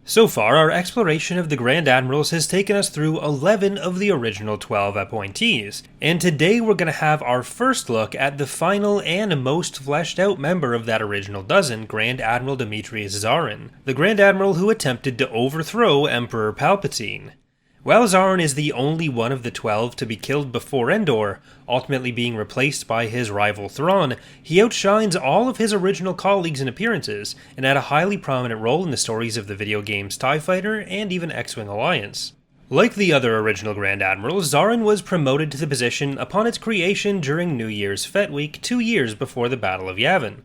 So far, our exploration of the Grand Admirals has taken us through 11 of the original 12 appointees, and today we're going to have our first look at the final and most fleshed out member of that original dozen, Grand Admiral Demetrius Zaarin, the Grand Admiral who attempted to overthrow Emperor Palpatine. While Zaarin is the only one of the 12 to be killed before Endor, ultimately being replaced by his rival Thrawn, he outshines all of his original colleagues in appearances, and had a highly prominent role in the stories of the video games TIE Fighter and even X-Wing Alliance. Like the other original Grand Admirals, Zaarin was promoted to the position upon its creation during New Year's Fete Week 2 years before the Battle of Yavin.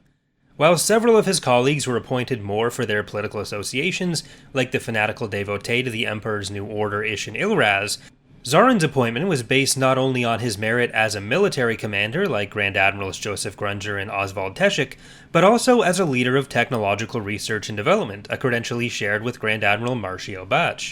While several of his colleagues were appointed more for their political associations, like the fanatical devotee to the Emperor's New Order Ishin Ilraz, Zaarin's appointment was based not only on his merit as a military commander like Grand Admirals Joseph Grunger and Oswald Teshik, but also as a leader of technological research and development, a credential he shared with Grand Admiral Marcio Bach.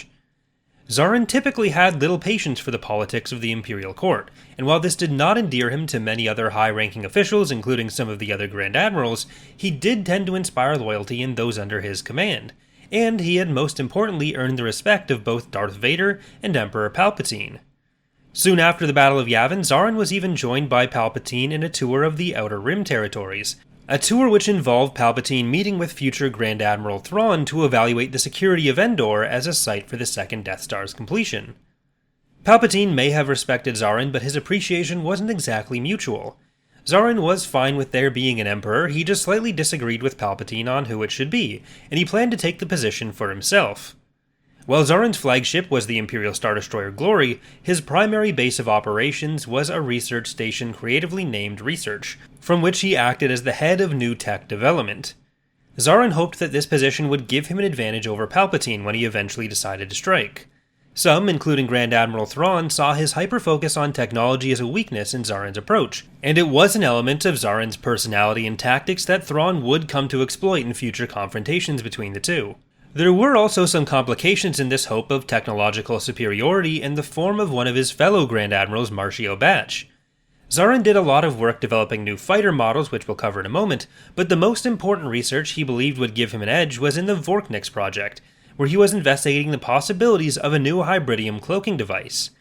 Zaarin typically had little patience for the politics of the Imperial Court, and while this did not endear him to many other high-ranking officials, including some of the other Grand Admirals, he did tend to inspire loyalty in those under his command, and he had most importantly earned the respect of both Darth Vader and Emperor Palpatine. Soon after the Battle of Yavin, Zaarin was even joined by Palpatine in a tour of the Outer Rim territories, a tour which involved Palpatine meeting with future Grand Admiral Thrawn to evaluate the security of Endor as a site for the second Death Star's completion. Palpatine may have respected Zaarin, but his appreciation wasn't exactly mutual. Zaarin was fine with there being an Emperor, he just slightly disagreed with Palpatine on who it should be, and he planned to take the position for himself. While Zaarin's flagship was the Imperial Star Destroyer Glory, his primary base of operations was a research station creatively named Research, from which he acted as the head of new tech development. Zaarin hoped that this position would give him an advantage over Palpatine when he eventually decided to strike. Some, including Grand Admiral Thrawn, saw his hyper-focus on technology as a weakness in Zaarin's approach, and it was an element of Zaarin's personality and tactics that Thrawn would come to exploit in future confrontations between the two. There were also some complications in this hope of technological superiority in the form of one of his fellow Grand Admirals, Marcio Bach. Zaarin did a lot of work developing new fighter models, which we'll cover in a moment, but the most important research he believed would give him an edge was in the Vorknix project, where he was investigating the possibilities of a new hybridium cloaking device.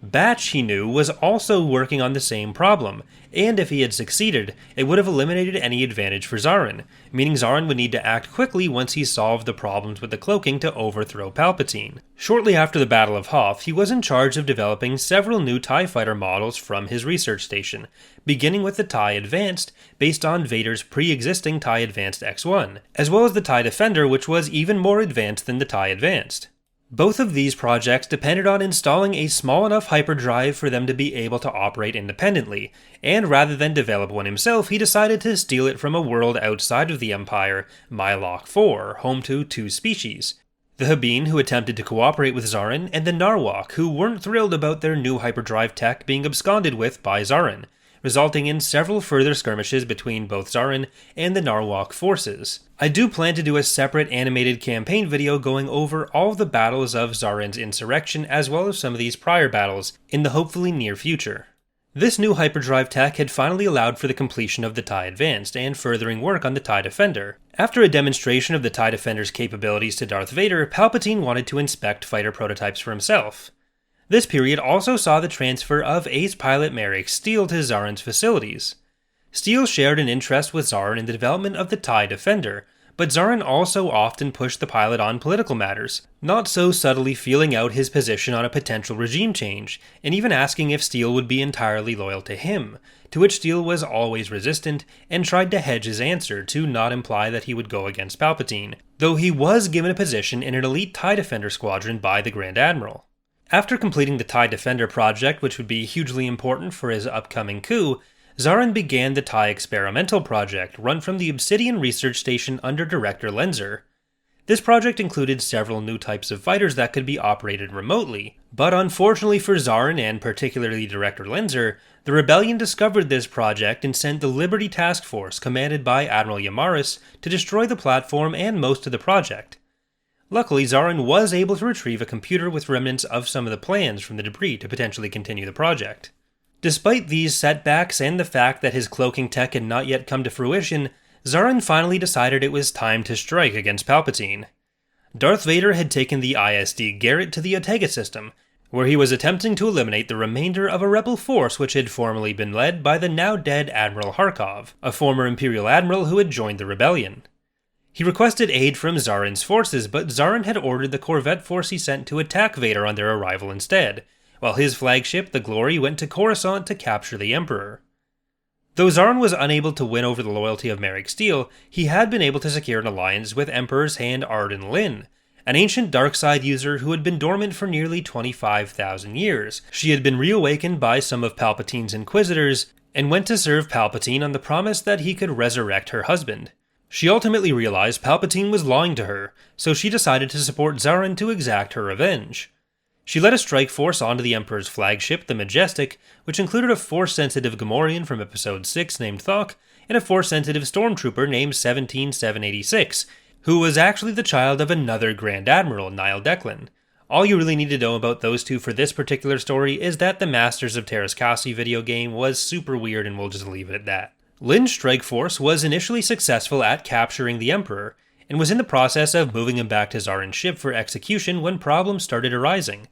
Bach, he knew, was also working on the same problem, and if he had succeeded, it would have eliminated any advantage for Zaarin, meaning Zaarin would need to act quickly once he solved the problems with the cloaking to overthrow Palpatine. Shortly after the Battle of Hoth, he was in charge of developing several new TIE fighter models from his research station, beginning with the TIE Advanced, based on Vader's pre-existing TIE Advanced X1, as well as the TIE Defender, which was even more advanced than the TIE Advanced. Both of these projects depended on installing a small enough hyperdrive for them to be able to operate independently, and rather than develop one himself, he decided to steal it from a world outside of the Empire, Mylock 4, home to two species. The Habine, who attempted to cooperate with Zaarin, and the Narwhal, who weren't thrilled about their new hyperdrive tech being absconded with by Zaarin, resulting in several further skirmishes between both Zaarin and the Narwhal forces. I do plan to do a separate animated campaign video going over all of the battles of Zaarin's insurrection as well as some of these prior battles in the hopefully near future. This new hyperdrive tech had finally allowed for the completion of the TIE Advanced and furthering work on the TIE Defender. After a demonstration of the TIE Defender's capabilities to Darth Vader, Palpatine wanted to inspect fighter prototypes for himself. This period also saw the transfer of ace pilot Merrick Steele to Zaarin's facilities. Steele shared an interest with Zaarin in the development of the TIE Defender, but Zaarin also often pushed the pilot on political matters, not so subtly feeling out his position on a potential regime change, and even asking if Steele would be entirely loyal to him, to which Steele was always resistant and tried to hedge his answer to not imply that he would go against Palpatine, though he was given a position in an elite TIE Defender squadron by the Grand Admiral. After completing the TIE Defender project, which would be hugely important for his upcoming coup, Zaarin began the TIE Experimental project, run from the Obsidian Research Station under Director Lenzer. This project included several new types of fighters that could be operated remotely, but unfortunately for Zaarin and particularly Director Lenzer, the Rebellion discovered this project and sent the Liberty Task Force, commanded by Admiral Yamaris, to destroy the platform and most of the project. Luckily, Zaarin was able to retrieve a computer with remnants of some of the plans from the debris to potentially continue the project. Despite these setbacks and the fact that his cloaking tech had not yet come to fruition, Zaarin finally decided it was time to strike against Palpatine. Darth Vader had taken the ISD Garrett to the Ortega system, where he was attempting to eliminate the remainder of a rebel force which had formerly been led by the now-dead Admiral Harkov, a former Imperial admiral who had joined the rebellion. He requested aid from Zaarin's forces, but Zaarin had ordered the Corvette force he sent to attack Vader on their arrival instead, while his flagship, the Glory, went to Coruscant to capture the Emperor. Though Zaarin was unable to win over the loyalty of Merrick Steele, he had been able to secure an alliance with Emperor's Hand Arden Lyn, an ancient dark side user who had been dormant for nearly 25,000 years. She had been reawakened by some of Palpatine's Inquisitors, and went to serve Palpatine on the promise that he could resurrect her husband. She ultimately realized Palpatine was lying to her, so she decided to support Zaarin to exact her revenge. She led a strike force onto the Emperor's flagship, the Majestic, which included a Force-sensitive Gamorrean from Episode 6 named Thok, and a Force-sensitive stormtrooper named 17786, who was actually the child of another Grand Admiral, Nile Declan. All you really need to know about those two for this particular story is that the Masters of Terrascasi video game was super weird, and we'll just leave it at that. Lyn's strike force was initially successful at capturing the Emperor, and was in the process of moving him back to Zaarin's ship for execution when problems started arising.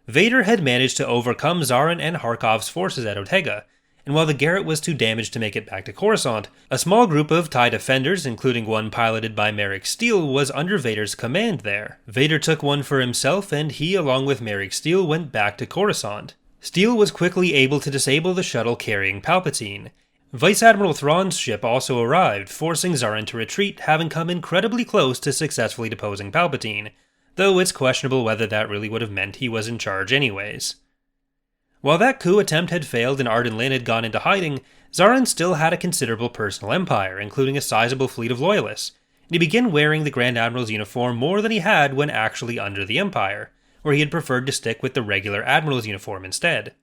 Vader had managed to overcome Zaarin and Harkov's forces at Ortega, and while the Garrett was too damaged to make it back to Coruscant, a small group of TIE defenders, including one piloted by Merrick Steele, was under Vader's command there. Vader took one for himself, and he, along with Merrick Steele, went back to Coruscant. Steele was quickly able to disable the shuttle carrying Palpatine. Vice Admiral Thrawn's ship also arrived, forcing Zaarin to retreat, having come incredibly close to successfully deposing Palpatine, though it's questionable whether that really would have meant he was in charge anyways. While that coup attempt had failed and Arden Lyn had gone into hiding, Zaarin still had a considerable personal empire, including a sizable fleet of loyalists, and he began wearing the Grand Admiral's uniform more than he had when actually under the Empire, where he had preferred to stick with the regular Admiral's uniform instead.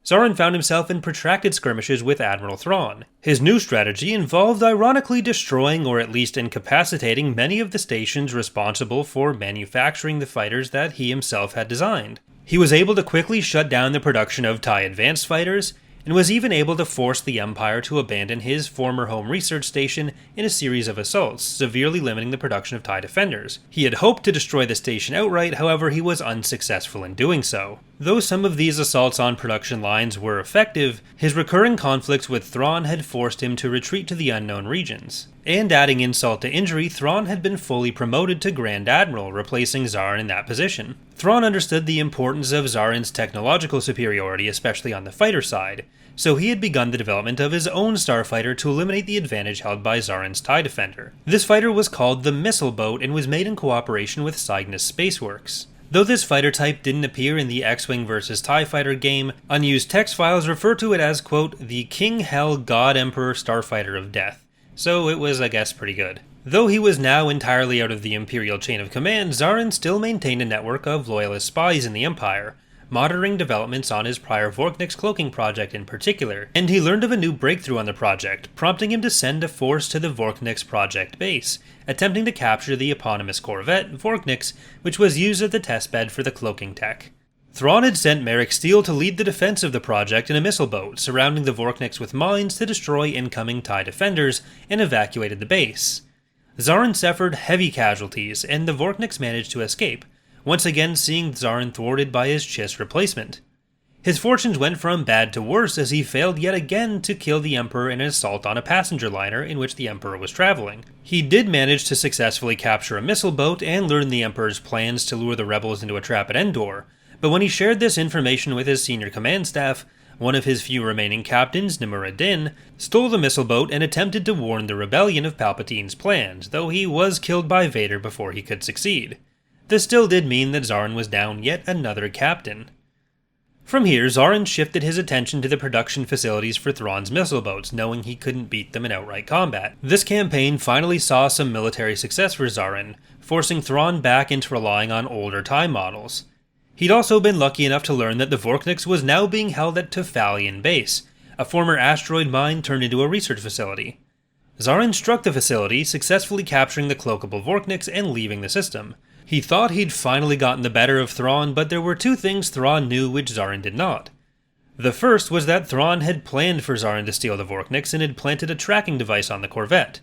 Zaarin found himself in protracted skirmishes with Admiral Thrawn. His new strategy involved ironically destroying or at least incapacitating many of the stations responsible for manufacturing the fighters that he himself had designed. He was able to quickly shut down the production of TIE Advanced fighters, and was even able to force the Empire to abandon his former home research station in a series of assaults, severely limiting the production of TIE Defenders. He had hoped to destroy the station outright, however he was unsuccessful in doing so. Though some of these assaults on production lines were effective, his recurring conflicts with Thrawn had forced him to retreat to the unknown regions. And adding insult to injury, Thrawn had been fully promoted to Grand Admiral, replacing Zaarin in that position. Thrawn understood the importance of Zaarin's technological superiority, especially on the fighter side, so he had begun the development of his own starfighter to eliminate the advantage held by Zaarin's TIE Defender. This fighter was called the Missile Boat and was made in cooperation with Cygnus Spaceworks. Though this fighter type didn't appear in the X-Wing vs. TIE Fighter game, unused text files refer to it as, quote, the King Hell God Emperor Starfighter of Death, so it was, I guess, pretty good. Though he was now entirely out of the Imperial chain of command, Zaarin still maintained a network of loyalist spies in the Empire, monitoring developments on his prior Vorknix cloaking project in particular, and he learned of a new breakthrough on the project, prompting him to send a force to the Vorknix project base, attempting to capture the eponymous corvette, Vorknix, which was used as the testbed for the cloaking tech. Thrawn had sent Merrick Steele to lead the defense of the project in a missile boat, surrounding the Vorknix with mines to destroy incoming TIE defenders, and evacuated the base. Zaarin suffered heavy casualties, and the Vorknix managed to escape, once again seeing Zaarin thwarted by his Chiss replacement. His fortunes went from bad to worse as he failed yet again to kill the Emperor in an assault on a passenger liner in which the Emperor was traveling. He did manage to successfully capture a missile boat and learn the Emperor's plans to lure the rebels into a trap at Endor, but when he shared this information with his senior command staff, one of his few remaining captains, Nimura Din, stole the missile boat and attempted to warn the rebellion of Palpatine's plans, though he was killed by Vader before he could succeed. This still did mean that Zaarin was down yet another captain. From here, Zaarin shifted his attention to the production facilities for Thrawn's missile boats, knowing he couldn't beat them in outright combat. This campaign finally saw some military success for Zaarin, forcing Thrawn back into relying on older TIE models. He'd also been lucky enough to learn that the Vorknix was now being held at Tefalian Base, a former asteroid mine turned into a research facility. Zaarin struck the facility, successfully capturing the cloakable Vorknix and leaving the system. He thought he'd finally gotten the better of Thrawn, but there were two things Thrawn knew which Zaarin did not. The first was that Thrawn had planned for Zaarin to steal the Vorknix and had planted a tracking device on the corvette.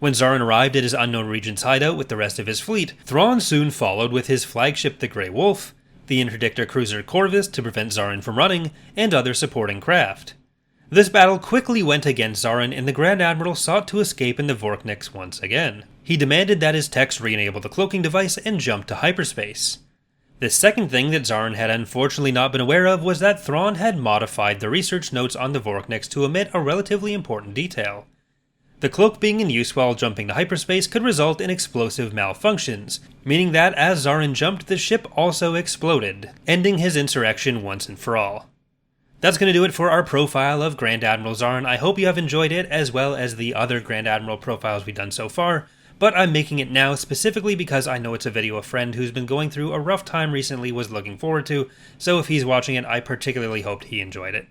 When Zaarin arrived at his unknown region's hideout with the rest of his fleet, Thrawn soon followed with his flagship the Grey Wolf, the interdictor cruiser Corvus to prevent Zaarin from running, and other supporting craft. This battle quickly went against Zaarin, and the Grand Admiral sought to escape in the Vorkniks once again. He demanded that his techs re-enable the cloaking device and jump to hyperspace. The second thing that Zaarin had unfortunately not been aware of was that Thrawn had modified the research notes on the Vorkniks to omit a relatively important detail. The cloak being in use while jumping to hyperspace could result in explosive malfunctions, meaning that as Zaarin jumped, the ship also exploded, ending his insurrection once and for all. That's going to do it for our profile of Grand Admiral Zaarin. I hope you have enjoyed it, as well as the other Grand Admiral profiles we've done so far, but I'm making it now specifically because I know it's a video a friend who's been going through a rough time recently was looking forward to, so if he's watching it, I particularly hoped he enjoyed it.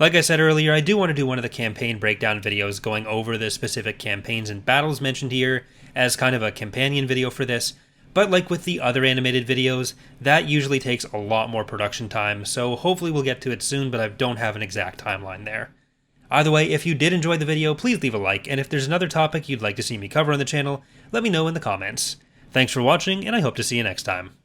Like I said earlier, I do want to do one of the campaign breakdown videos going over the specific campaigns and battles mentioned here as kind of a companion video for this, but like with the other animated videos, that usually takes a lot more production time, so hopefully we'll get to it soon, but I don't have an exact timeline there. Either way, if you did enjoy the video, please leave a like, and if there's another topic you'd like to see me cover on the channel, let me know in the comments. Thanks for watching, and I hope to see you next time.